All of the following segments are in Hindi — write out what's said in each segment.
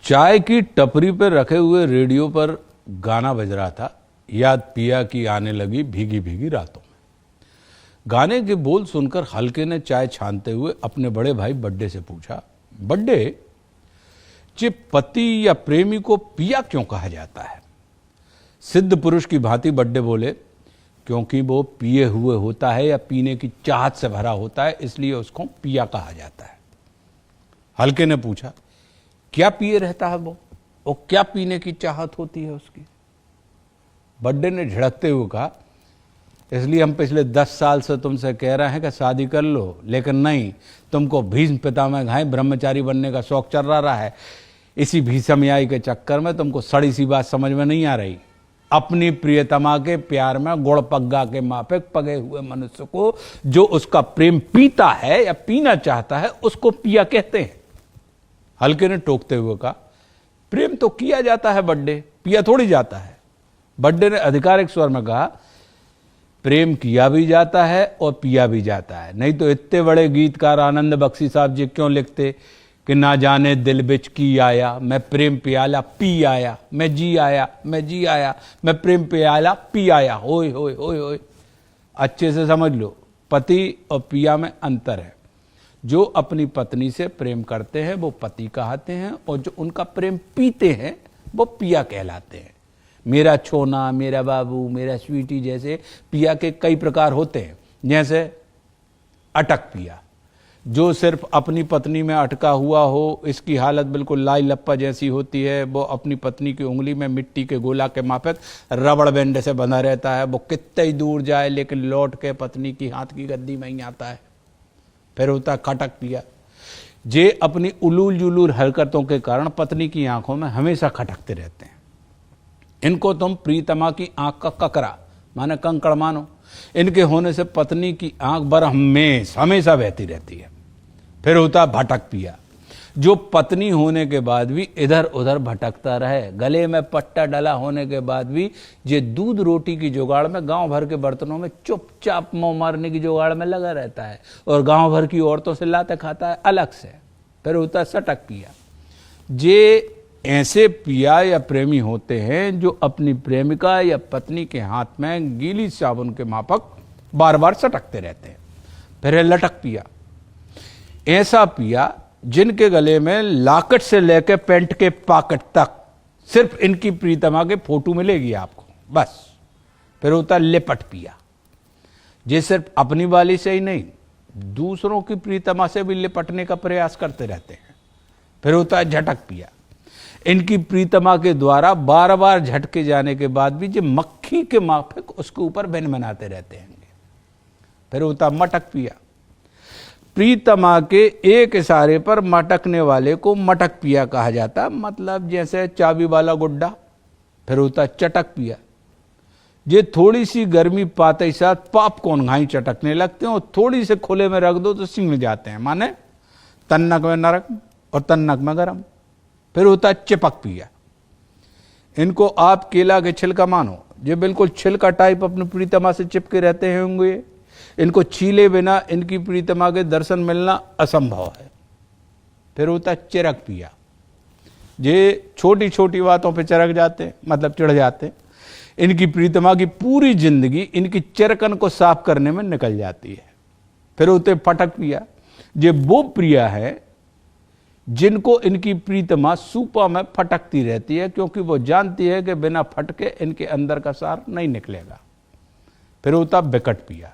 चाय की टपरी पर रखे हुए रेडियो पर गाना बज रहा था, याद पिया की आने लगी भीगी भीगी रातों में। गाने के बोल सुनकर हल्के ने चाय छानते हुए अपने बड़े भाई बड्डे से पूछा, बड्डे, जे पति या प्रेमी को पिया क्यों कहा जाता है? सिद्ध पुरुष की भांति बड्डे बोले, क्योंकि वो पिए हुए होता है या पीने की चाहत से भरा होता है, इसलिए उसको पिया कहा जाता है। हल्के ने पूछा, क्या पिए रहता है वो, और क्या पीने की चाहत होती है उसकी? बड्डे ने झिड़कते हुए कहा, इसलिए हम पिछले 10 साल से तुमसे कह रहे हैं कि शादी कर लो, लेकिन नहीं, तुमको भीष्म पितामह घाय ब्रह्मचारी बनने का शौक चल रहा है। इसी भीषमयाई के चक्कर में तुमको सड़ी सी बात समझ में नहीं आ रही। अपनी प्रियतमा के प्यार में गुड़ पग्गा के माफिक पगे हुए मनुष्य को जो उसका प्रेम पीता है या पीना चाहता है, उसको पिया कहते हैं। हल्के ने टोकते हुए कहा, प्रेम तो किया जाता है बड्डे, पिया थोड़ी जाता है। बड्डे ने आधिकारिक स्वर में कहा, प्रेम किया भी जाता है और पिया भी जाता है, नहीं तो इतने बड़े गीतकार आनंद बख्शी साहब जी क्यों लिखते कि ना जाने दिल बिच की आया, मैं प्रेम प्याला पी आया, मैं जी आया, मैं जी आया, मैं प्रेम प्याला पी आया। होय होय होय होय। अच्छे से समझ लो, पति और पिया में अंतर है। जो अपनी पत्नी से प्रेम करते हैं वो पति कहते हैं, और जो उनका प्रेम पीते हैं वो पिया कहलाते हैं। मेरा छोना, मेरा बाबू, मेरा स्वीटी जैसे पिया के कई प्रकार होते हैं। जैसे अटक पिया, जो सिर्फ अपनी पत्नी में अटका हुआ हो, इसकी हालत बिल्कुल लाई लप्पा जैसी होती है। वो अपनी पत्नी की उंगली में मिट्टी के गोला के माफिक रबड़ बैंड से बंधा रहता है। वो कितने ही दूर जाए लेकिन लौट के पत्नी की हाथ की गद्दी में ही आता है। फिर होता है खटक पिया, जे अपनी उलूल जुलूल हरकतों के कारण पत्नी की आंखों में हमेशा खटकते रहते हैं। इनको तुम प्रीतमा की आंख का ककरा माने कंकड़ मानो। इनके होने से पत्नी की आंख बरहमेश हमेशा बहती रहती है। फिर होता है भटक पिया, जो पत्नी होने के बाद भी इधर उधर भटकता रहे। गले में पट्टा डला होने के बाद भी ये दूध रोटी की जुगाड़ में गांव भर के बर्तनों में चुपचाप मुंह मारने की जुगाड़ में लगा रहता है, और गांव भर की औरतों से लाते खाता है अलग से। फिर होता है सटक पिया, जे ऐसे पिया या प्रेमी होते हैं जो अपनी प्रेमिका या पत्नी के हाथ में गीली साबुन के माफक बार बार सटकते रहते हैं। फिर है लटक पिया, ऐसा पिया जिनके गले में लॉकेट से लेकर पैंट के पॉकेट तक सिर्फ इनकी प्रीतमा के फोटो मिलेगी आपको, बस। फिर होता है लिपट पिया, जे सिर्फ अपनी वाली से ही नहीं, दूसरों की प्रीतमा से भी लिपटने का प्रयास करते रहते हैं। फिर होता है झटक पिया, इनकी प्रीतमा के द्वारा बार बार झटके जाने के बाद भी जो मक्खी के माफिक उसके ऊपर भिनभिनाते रहते हैं। फिर होता मटक पिया, प्रीतमा के एक इशारे पर मटकने वाले को मटक पिया कहा जाता, मतलब जैसे चाबी वाला गुड्डा। फिर होता चटक पिया, जे थोड़ी सी गर्मी पाते ही साथ पॉपकॉर्न घाई चटकने लगते हैं, और थोड़ी से खुले में रख दो तो सिंग जाते हैं, माने तन्नक में नरम और तन्नक में गरम। फिर होता चिपक पिया, इनको आप केला के छिलका मानो, जो बिल्कुल छिलका टाइप अपनी प्रीतमा से चिपके रहते होंगे। इनको छीले बिना इनकी प्रीतमा के दर्शन मिलना असंभव है। फिर होता चिरक पिया, जे छोटी छोटी बातों पे चिरक जाते हैं, मतलब चिढ़ जाते हैं। इनकी प्रीतमा की पूरी जिंदगी इनकी चिरकन को साफ करने में निकल जाती है। फिर होते फटक पिया, जे वो प्रिया है जिनको इनकी प्रीतमा सूपा में फटकती रहती है, क्योंकि वो जानती है कि बिना फटके इनके अंदर का सार नहीं निकलेगा। फिर होता बिकट पिया,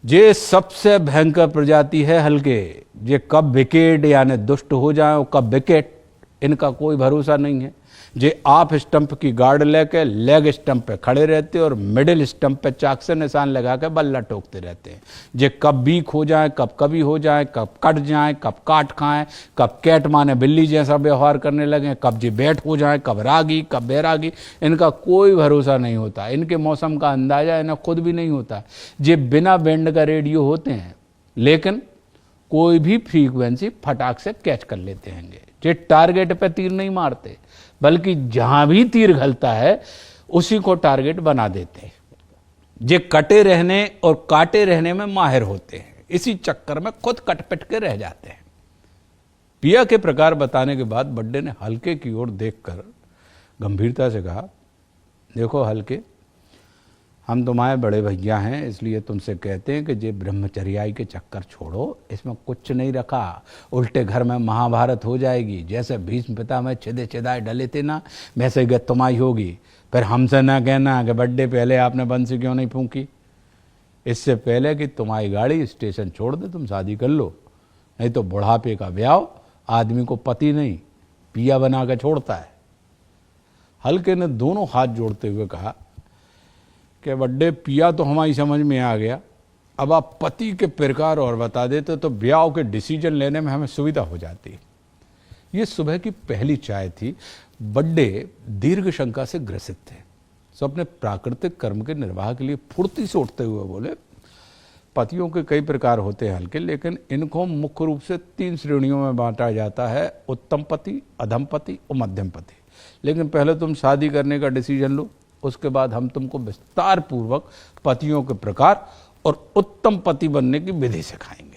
जे सबसे भयंकर प्रजाति है हल्के, जे कब विकेट यानी दुष्ट हो जाए, कब विकेट, इनका कोई भरोसा नहीं है। जे आप स्टंप की गार्ड लेके लेग स्टंप पे खड़े रहते और मिडिल स्टंप पे चाक से निशान लगा के बल्ला ठोकते रहते हैं। जे कब वीक हो जाए, कब कभी हो जाए, कब कट जाए, कब काट खाएं, कब कैट माने बिल्ली जैसा व्यवहार करने लगे, कब जे बैठ हो जाए, कब रागी, कब बैरागी, इनका कोई भरोसा नहीं होता। इनके मौसम का अंदाजा इन्हें खुद भी नहीं होता। जे बिना बैंड का रेडियो होते हैं, लेकिन कोई भी फ्रीक्वेंसी फटाक से कैच कर लेते हैं। जे टारगेट पे तीर नहीं मारते, बल्कि जहां भी तीर घलता है उसी को टारगेट बना देते हैं। जे कटे रहने और काटे रहने में माहिर होते हैं, इसी चक्कर में खुद कट पिट के रह जाते हैं। पिया के प्रकार बताने के बाद बड्डे ने हल्के की ओर देखकर गंभीरता से कहा, देखो हल्के, हम तुम्हारे बड़े भैया हैं, इसलिए तुमसे कहते हैं कि ये ब्रह्मचर्याई के चक्कर छोड़ो, इसमें कुछ नहीं रखा, उल्टे घर में महाभारत हो जाएगी। जैसे भीष्म पितामह छिदे छिदाए डले थे ना, वैसे ही तुम्हारी होगी। फिर हमसे ना कहना कि बड्डे पहले आपने बंसी क्यों नहीं फूंकी। इससे पहले कि तुम्हारी गाड़ी स्टेशन छोड़ दे तुम शादी कर लो, नहीं तो बुढ़ापे का ब्याह आदमी को पति नहीं पिया बना कर छोड़ता है। हल्के ने दोनों हाथ जोड़ते हुए कहा कि बड्डे, पिया तो हमारी समझ में आ गया, अब आप पति के प्रकार और बता देते तो ब्याह के डिसीजन लेने में हमें सुविधा हो जाती। ये सुबह की पहली चाय थी। बड्डे दीर्घ शंका से ग्रसित थे। सो अपने प्राकृतिक कर्म के निर्वाह के लिए फुर्ती से उठते हुए बोले, पतियों के कई प्रकार होते हैं हल्के, लेकिन इनको मुख्य रूप से 3 श्रेणियों में बांटा जाता है, उत्तम पति, अधम पति और मध्यम पति। लेकिन पहले तुम शादी करने का डिसीजन लो, उसके बाद हम तुमको विस्तार पूर्वक पतियों के प्रकार और उत्तम पति बनने की विधि सिखाएंगे।